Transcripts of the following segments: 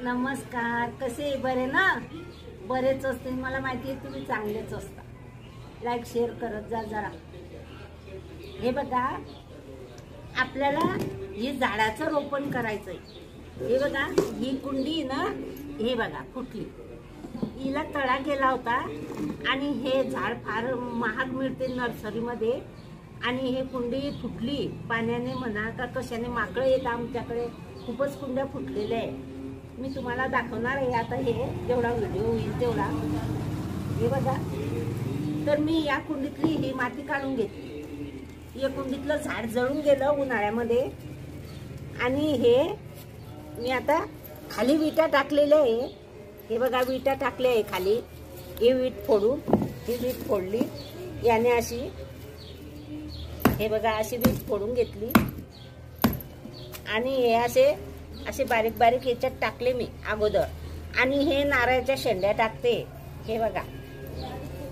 नमस्कार, कसे बरे ना? बरेच असते, मला माहिती आहे तुम्ही चांगलेच असता. लाईक शेअर करत जा जरा. हे बघा, आपल्याला हे झाडाचं रोपण करायचंय. हे बघा, ही कुंडी ना, हे बघा फुटली. हिला तळा गेला होता आणि हे झाड फार महाग मिळते नर्सरीमध्ये. आणि हे कुंडी फुटली पाण्याने म्हणा का कशाने. माकड येत आमच्याकडे, खूपच कुंड्या फुटलेल्या आहे. मी तुम्हाला दाखवणार आहे आता. हे जेवढा व्हिडिओ होईल तेवढा. हे बघा, तर मी या कुंडीतली ही माती काढून घेतली. या कुंडीतलं झाड जळून गेलं उन्हाळ्यामध्ये. आणि हे मी आता खाली विटा टाकलेल्या आहे. हे बघा, विटा टाकल्या आहे खाली. ही वीट फोडून, ही वीट फोडली याने अशी. हे बघा, अशी वीट फोडून घेतली आणि हे असे बारीक बारीक याच्यात टाकले मी अगोदर. आणि हे नारळाच्या शेंड्या टाकते. हे बघा,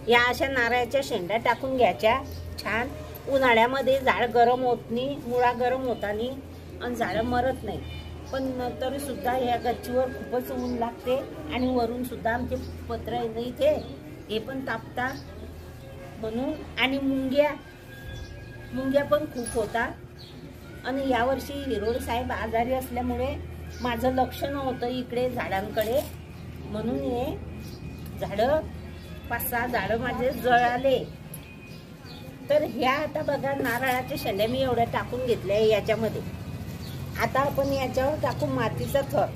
या अशा नारळाच्या शेंड्या टाकून घ्यायच्या. छान उन्हाळ्यामध्ये झाड गरम होत नाही, मुळा गरम होता नाही आणि झाडं मरत नाही. पण तरी सुद्धा या गच्चीवर खूपच ऊन लागते. आणि वरून सुद्धा आमचे पत्र आहे ना इथे, हे पण तापता म्हणून. आणि मुंग्या पण खूप होता. आणि यावर्षी हिरोड साहेब आजारी असल्यामुळे माझं लक्ष नव्हतं इकडे झाडांकडे. म्हणून हे झाडं 5-6 झाडं माझे जळाले. तर ह्या आता बघा, नारळाच्या शेंड्या मी एवढ्या टाकून घेतल्या याच्यामध्ये. आता आपण याच्यावर टाकू मातीचा थर.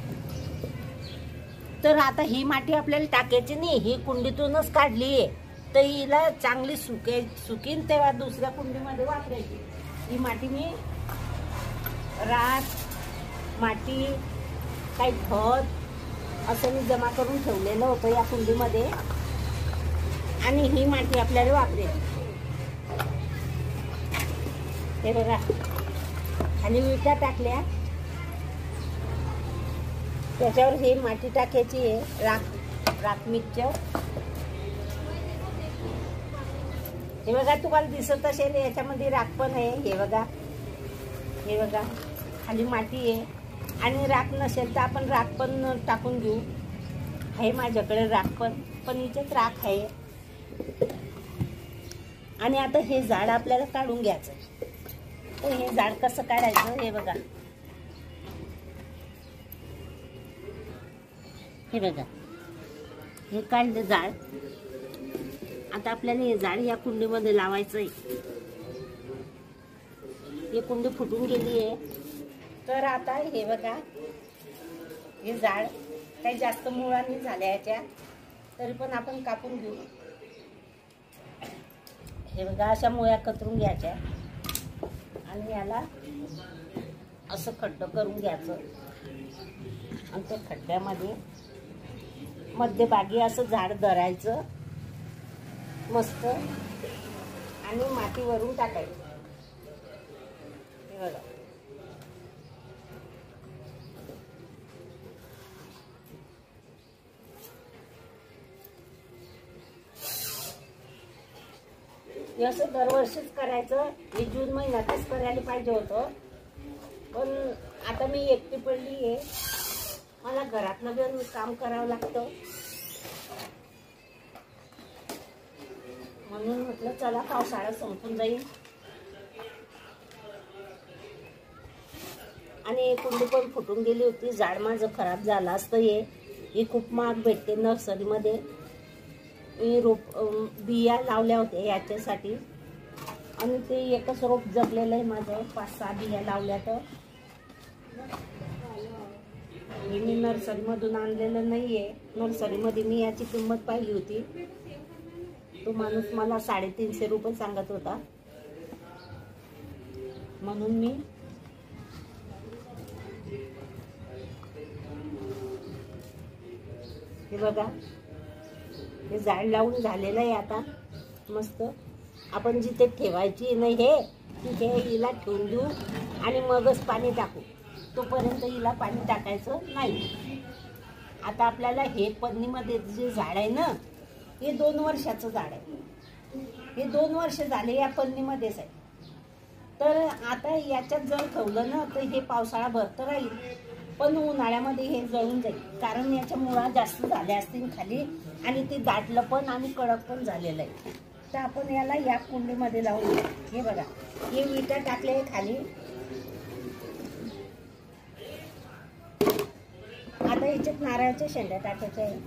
तर आता ही माती आपल्याला टाकायची नाही, ही कुंडीतूनच काढली आहे. तर हिला चांगली सुकीन तेव्हा दुसऱ्या कुंडीमध्ये वापरायची. ही माती मी राख, माती, काही खत असं मी जमा करून ठेवलेलं होतं या कुंडीमध्ये. आणि ही माती आपल्याला वापरायची. हे बघा, खाली विटा टाकल्या, त्याच्यावर ही माती टाकायची आहे. राख मिक्सचर. हे बघा, तुम्हाला दिसत असेल याच्यामध्ये राख पण आहे. हे बघा, हे बघा, खाली माती आहे. आणि राख नसेल तर आपण राख पण टाकून घेऊ. आहे माझ्याकडे राख पण हिच्यात राख आहे. आणि आता हे झाड आपल्याला काढून घ्यायचं. तर हे झाड कसं काढायचं हे बघा. हे बघा, हे काढलं झाड. आता आपल्याला हे झाड या कुंडीमध्ये लावायचं आहे. ही कुंडी फुटून गेली आहे. तर आता हे बघा, हे झाड काही जास्त मुळांनी झाल्या याच्या, तरी पण आपण कापून घेऊ. हे बघा, अशा मुळ्या कतरून घ्यायच्या आणि याला असं खड्डं करून घ्यायचं. आणि त्या खड्ड्यामध्ये मध्यभागी असं झाड धरायचं मस्त. आणि माती वरून टाकायची. हे बघा, हे असं दरवर्षीच करायचं. हे जून महिन्यातच करायला पाहिजे होतं, पण आता मी एकटी पडली आहे. मला घरातलं पण काम करावं लागतं. म्हणून म्हटलं चला, पावसाळा संपून जाईल. आणि कुंडी पण फुटून गेली होती. झाड माझं खराब झालं असतं. हे खूप महाग भेटते नर्सरीमध्ये. मी बिया लावल्या होत्या याच्यासाठी. आणि ते एकच रोप जगलेलं आहे माझं. 5-6 बिया लावल्या. तर मी नर्सरीमधून आणलेलं नाही आहे. नर्सरीमध्ये मी याची किंमत पाहिली होती. तो माणूस मला 350 रुपये सांगत होता. म्हणून मी हे बघा, हे झाड लावून झालेलं आहे आता मस्त. आपण जिथे ठेवायची नाही हे, तिथे हिला ठेवून देऊ आणि मगच पाणी टाकू. तोपर्यंत हिला पाणी टाकायचं नाही. आता आपल्याला हे पन्नीमध्ये जे झाड आहे ना, हे 2 वर्षाचं झाड आहे. हे 2 वर्ष झाले या पन्नीमध्येच आहे. तर आता याच्यात जर ठेवलं ना तर हे पावसाळा भरत राहील. पण उन्हाळ्यामध्ये हे जळून जाईल, कारण याच्या मुळा जास्त झाल्या असतील खाली आणि ते दाटलं पण आणि कडक पण झालेलं आहे. तर आपण याला या कुंडीमध्ये लावून घेऊ. हे बघा, हे विटा टाकले खाली. आता याच्यात नारळाच्या शेंड्या टाकायच्या आहे.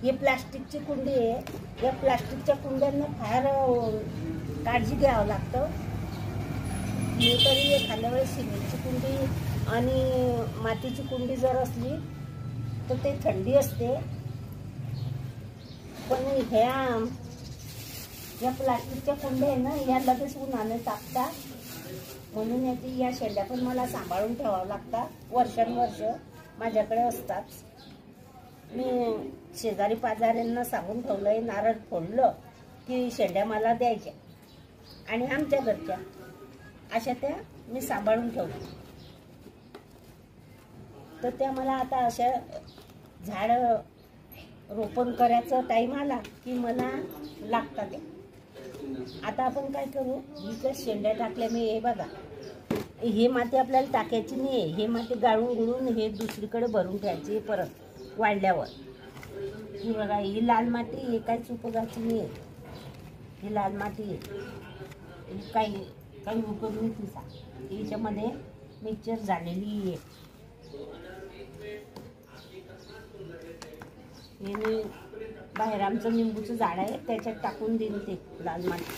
हे प्लास्टिकची कुंडी आहे. या प्लास्टिकच्या कुंड्यांना फार काळजी घ्यावं लागतं. मी तरी एखाद्या वेळेस सिमेंटची कुंडी आणि मातीची कुंडी जर असली तर ते थंडी असते, पण ह्या प्लास्टिकच्या कुंड्या आहे ना, या लगेच उन्हाने तापतात. म्हणून या शेंड्या पण मला सांभाळून ठेवावं लागतात. वर्षानुवर्ष माझ्याकडे असतात. मी शेजारी पाजाऱ्यांना सांगून ठेवलंय, नारळ फोडलं की शेंड्या मला द्यायच्या आणि आमच्या घरच्या अशा त्या मी सांभाळून ठेवतो. तर त्या मला आता अशा झाड रोपण करायचं टाईम आला की मला लागतात. आता आपण काय करू, इथं शेंड्या टाकल्या मी. हे बघा, हे माती आपल्याला टाकायची नाही आहे. हे माती गाळून गुळून हे दुसरीकडे भरून ठेवायची परत वाढल्यावर. ही बघा, ही लाल माती, हे काहीच उपयोगाची नाही आहे. ही लाल माती आहे, काही काही उपयोग नाही तिचा. याच्यामध्ये मिक्सचर झालेली आहे. हे मी बाहेर आमचं लिंबूचं झाड आहे, त्याच्यात टाकून देईन ते लाल माती.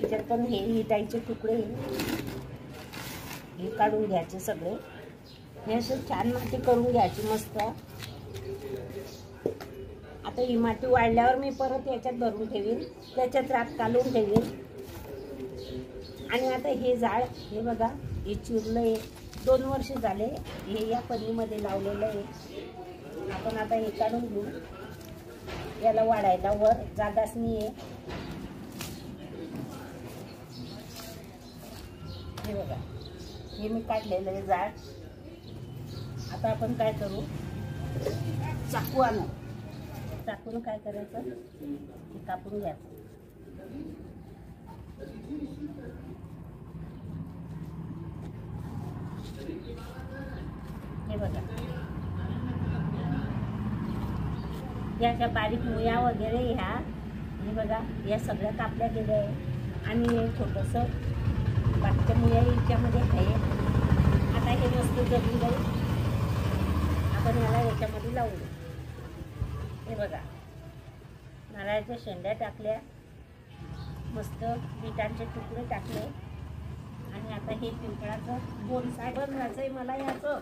याच्यात पण हे विटायचे तुकडे हे काढून घ्यायचे सगळे. हे असं छान माती करून घ्यायची मस्त. आता ही माती वाढल्यावर मी परत याच्यात भरून ठेवीन, त्याच्यात राख काढून ठेवीन. आणि आता हे झाड हे बघा, हे चिरलं आहे. 2 वर्ष झाले हे या पन्नीमध्ये लावलेलं आहे. आपण आता हे काढून घेऊ. याला वाढायला वर जागाच नाही आहे. हे बघा, हे मी काढलेलं आहे झाड. आता आपण काय करू, चाकू आणू. चाकून काय करायचं, हे कापून घ्यायचं. हे बघा, या अशा बारीक मुया वगैरे ह्या, हे बघा, या सगळ्या कापल्या गेल्या आहे. आणि हे छोटंसं बाकीच्या मुया याच्यामध्ये आहे. आता हे मस्त जगून जाईल. आपण याला याच्यामध्ये लावू. हे बघा, नारळाच्या शेंड्या टाकल्या, मस्त विटांचे तुकडे टाकले. आणि आता हे पिंपळाचं बोनसाय बनवायचं आहे मला. याचं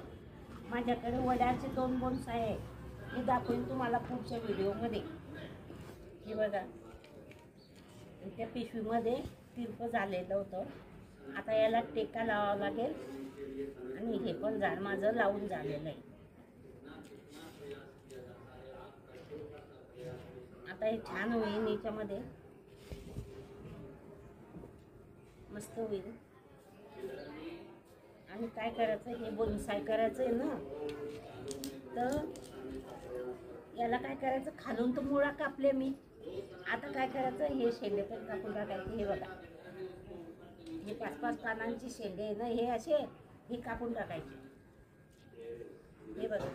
माझ्याकडे वड्याचे 2 बोनसाय आहे. हे दाखवेन तुम्हाला पुढच्या व्हिडिओमध्ये. हे बघा, त्या पिशवीमध्ये तिरपं झालेलं होतं. आता याला टेका लावावा लागेल. आणि हे पण झाड माझं लावून झालेलं आहे. आता हे छान होईल, याच्यामध्ये मस्त होईल. आणि काय करायचं, हे बोनसाय करायचं आहे ना, तर याला काय करायचं, खालून तर मुळा कापले मी. आता काय करायचं, हे शेंडे पण कापून टाकायचे. हे बघा, हे 5-5 पानांची शेंडे आहे ना, हे असे हे कापून टाकायचे. हे बघा,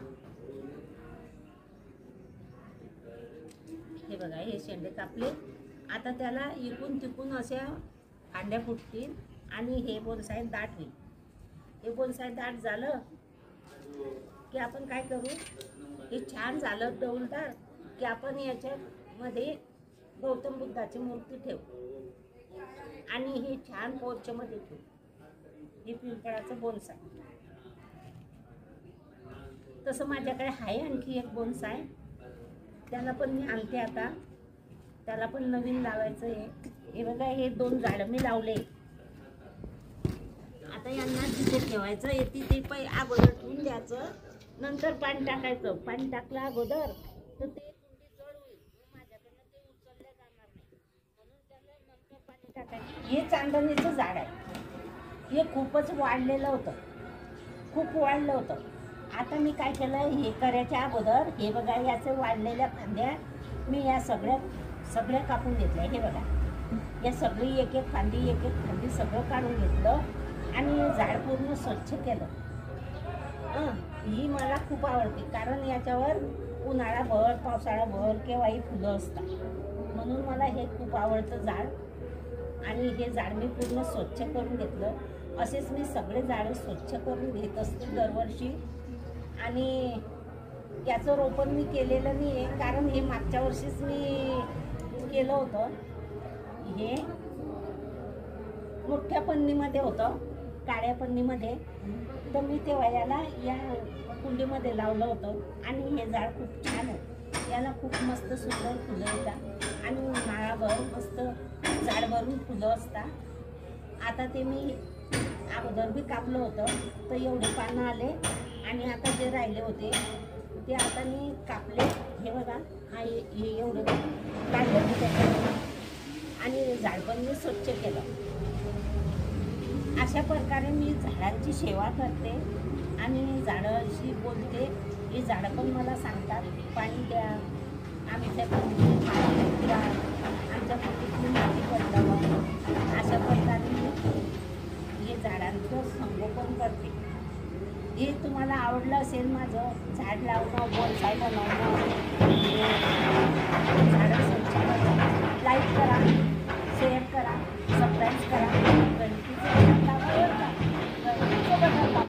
हे बघा, हे शेंडे कापले. आता त्याला इकून तिकून अशा फांद्या फुटतील आणि हे बोनसाय दाट होईल. हे बोनसाय दाट झालं की आपण काय करू, हे छान झालं डौलदार की आपण याच्यामध्ये गौतम बुद्धाची मूर्ती ठेवू आणि हे छान पोर्चमध्ये ठेवू. हे पिंपळाचं बोनसाय. तसं माझ्याकडे आहे आणखी एक बोनसाय, त्याला पण मी आणते आता. त्याला पण नवीन लावायचं आहे. हे बघा, हे 2 झाडं मी लावले. आता यांना तिथे ठेवायचं आहे. तिथे अगोदर ठेवून द्यायचं, नंतर पाणी टाकायचं. पाणी टाकलं अगोदर तर ते कुंडी जड होईल. माझ्याकडनं ते उचलले जाणार नाही, म्हणून त्याला नंतर पाणी टाकायचं. हे चांदणीचं झाड आहे. हे खूपच वाढलेलं होतं, खूप वाढलं होतं. आता मी काय केलं, हे करायच्या अगोदर हे बघा, याचे वाढलेल्या फांद्या मी या सगळ्या कापून घेतल्या. हे बघा, या सगळी एक एक फांदी सगळं काढून घेतलं. आणि झाड पूर्ण स्वच्छ केलं. ही मला खूप आवडते, कारण याच्यावर उन्हाळाभर पावसाळाभर केव्हाही फुलं असतात, म्हणून मला हे खूप आवडतं झाड. आणि हे झाड मी पूर्ण स्वच्छ करून घेतलं. असेच मी सगळे झाडं स्वच्छ करून घेत असते दरवर्षी. आणि याचं रोपण मी केलेलं नाही आहे, कारण हे मागच्या वर्षीच मी केलं होतं. हे मोठ्या पन्नीमध्ये होतं, काळ्या पन्नीमध्ये, तर मी तेव्हा याला या कुंडीमध्ये लावलं होतं. आणि हे झाड खूप छान आहे, याला खूप मस्त सुंदर फुलं येतात आणि उन्हाळाभर मस्त झाड भरून फुलं असतात. आता ते मी अगोदर बी कापलं होतं, तर एवढे पानं आले. आणि आता जे राहिले होते ते आता मी कापले. हे बघा, हे एवढं काढलं मी त्याच्यात, आणि झाड पण मी स्वच्छ केलं. अशा प्रकारे मी झाडांची सेवा करते आणि झाडांशी बोलते. ही झाडं पण मला सांगतात पाणी द्या, आमच्या कुंडीत माती द्या, आमच्या कुंडीतली माती बदलावं. अशा प्रकारे मी हे झाडांचं संगोपन करते. हे तुम्हाला आवडलं असेल माझं झाड लावणं, बोनसाय बनवणं, झाडं